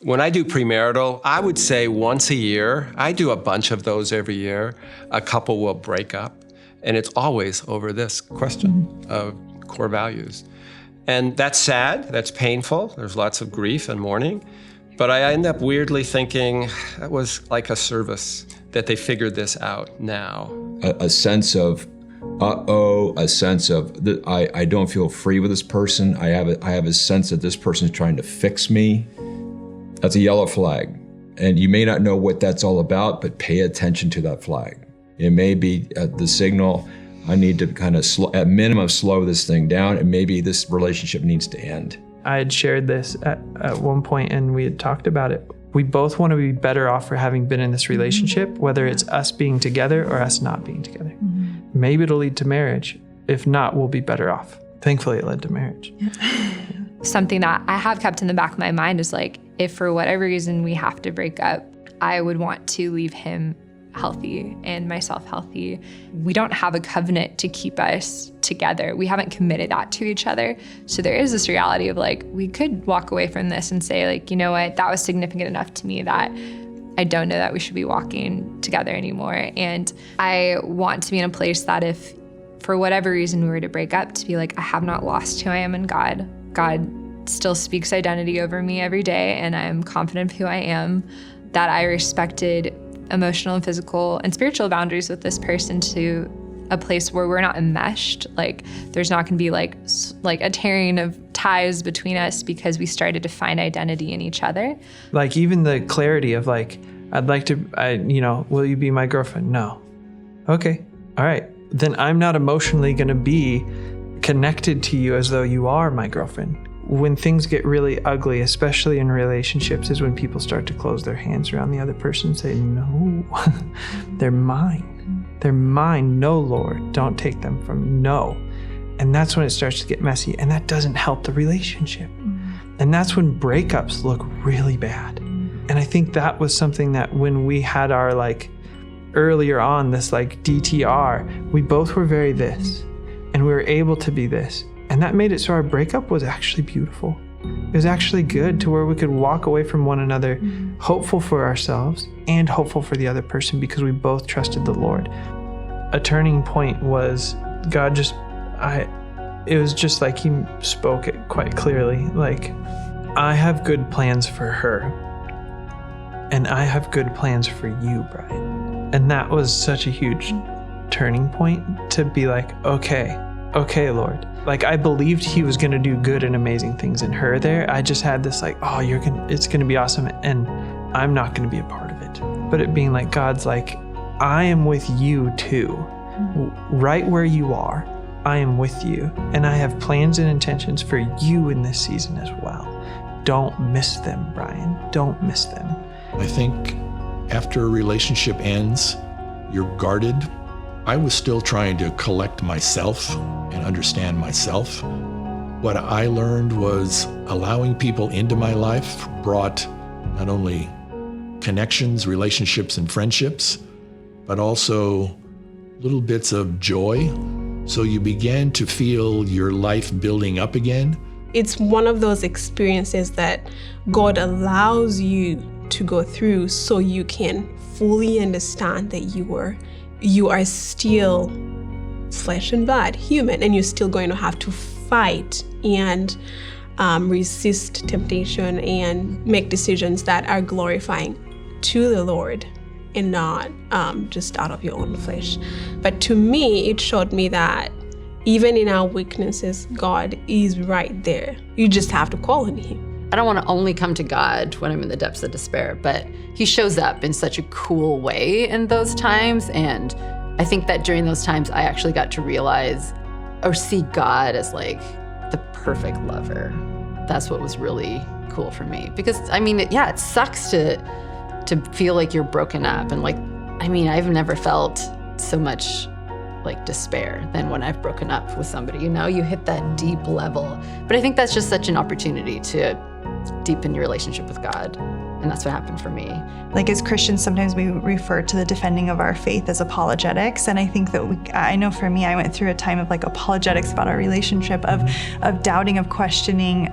When I do premarital, I would say once a year. I do a bunch of those every year. A couple will break up, and it's always over this question of core values. And that's sad, that's painful. There's lots of grief and mourning. But I end up weirdly thinking that was like a service, that they figured this out now. A sense of, a sense of, I don't feel free with this person. I have a sense that this person is trying to fix me. That's a yellow flag. And you may not know what that's all about, but pay attention to that flag. It may be the signal, I need to kind of, at minimum, slow this thing down, and maybe this relationship needs to end. I had shared this at one point, and we had talked about it. We both want to be better off for having been in this relationship, whether it's us being together or us not being together. Mm-hmm. Maybe it'll lead to marriage. If not, we'll be better off. Thankfully, it led to marriage. Something that I have kept in the back of my mind is like, if for whatever reason we have to break up, I would want to leave him healthy and myself healthy. We don't have a covenant to keep us together. We haven't committed that to each other. So there is this reality of like, we could walk away from this and say like, you know what, that was significant enough to me that I don't know that we should be walking together anymore. And I want to be in a place that if for whatever reason we were to break up, to be like, I have not lost who I am in God. God still speaks identity over me every day, and I'm confident of who I am, that I respected emotional and physical and spiritual boundaries with this person to a place where we're not enmeshed. Like there's not going to be like a tearing of ties between us because we started to find identity in each other. Like even the clarity of like, I'd like to, will you be my girlfriend? No. Okay. All right. Then I'm not emotionally going to be connected to you as though you are my girlfriend. When things get really ugly, especially in relationships, is when people start to close their hands around the other person and say, no, they're mine. They're mine. No, Lord, don't take them from no. And that's when it starts to get messy, and that doesn't help the relationship. And that's when breakups look really bad. And I think that was something that when we had our earlier on, this DTR, we both were very this, and we were able to be this. And that made it so our breakup was actually beautiful. It was actually good to where we could walk away from one another, hopeful for ourselves and hopeful for the other person because we both trusted the Lord. A turning point was God it was just like he spoke it quite clearly. Like, I have good plans for her and I have good plans for you, Brian. And that was such a huge turning point to be like, okay, Lord. Like I believed he was going to do good and amazing things in her there. I just had this it's going to be awesome and I'm not going to be a part of it. But it being like, God's like, I am with you too. Right where you are, I am with you. And I have plans and intentions for you in this season as well. Don't miss them, Brian. Don't miss them. I think after a relationship ends, you're guarded. I was still trying to collect myself and understand myself. What I learned was allowing people into my life brought not only connections, relationships, and friendships, but also little bits of joy. So you began to feel your life building up again. It's one of those experiences that God allows you to go through so you can fully understand that you are still flesh and blood, human, and you're still going to have to fight and resist temptation and make decisions that are glorifying to the Lord and not just out of your own flesh. But to me, it showed me that even in our weaknesses, God is right there. You just have to call on Him. I don't want to only come to God when I'm in the depths of despair, but He shows up in such a cool way in those times. And I think that during those times, I actually got to realize or see God as like the perfect lover. That's what was really cool for me. Because it sucks to feel like you're broken up. And I've never felt so much like despair than when I've broken up with somebody. You hit that deep level. But I think that's just such an opportunity to deepen your relationship with God. And that's what happened for me. Like as Christians, sometimes we refer to the defending of our faith as apologetics. And I think that I know for me, I went through a time of apologetics about our relationship, of doubting, of questioning,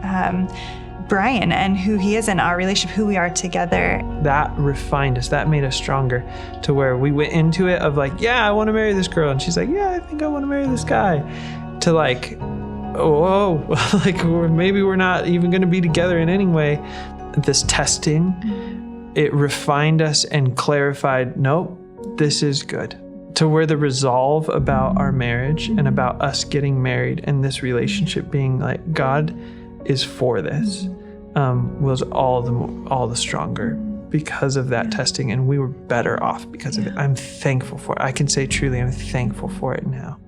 Brian and who he is and our relationship, who we are together. That refined us. That made us stronger to where we went into it of like, yeah, I want to marry this girl. And she's like, yeah, I think I want to marry this guy. To like, whoa, like maybe we're not even going to be together in any way. This testing, it refined us and clarified, nope, this is good. To where the resolve about our marriage and about us getting married and this relationship being like, God is for this, was all the stronger because of that testing, and we were better off because of it. I'm thankful for it. I can say truly I'm thankful for it now.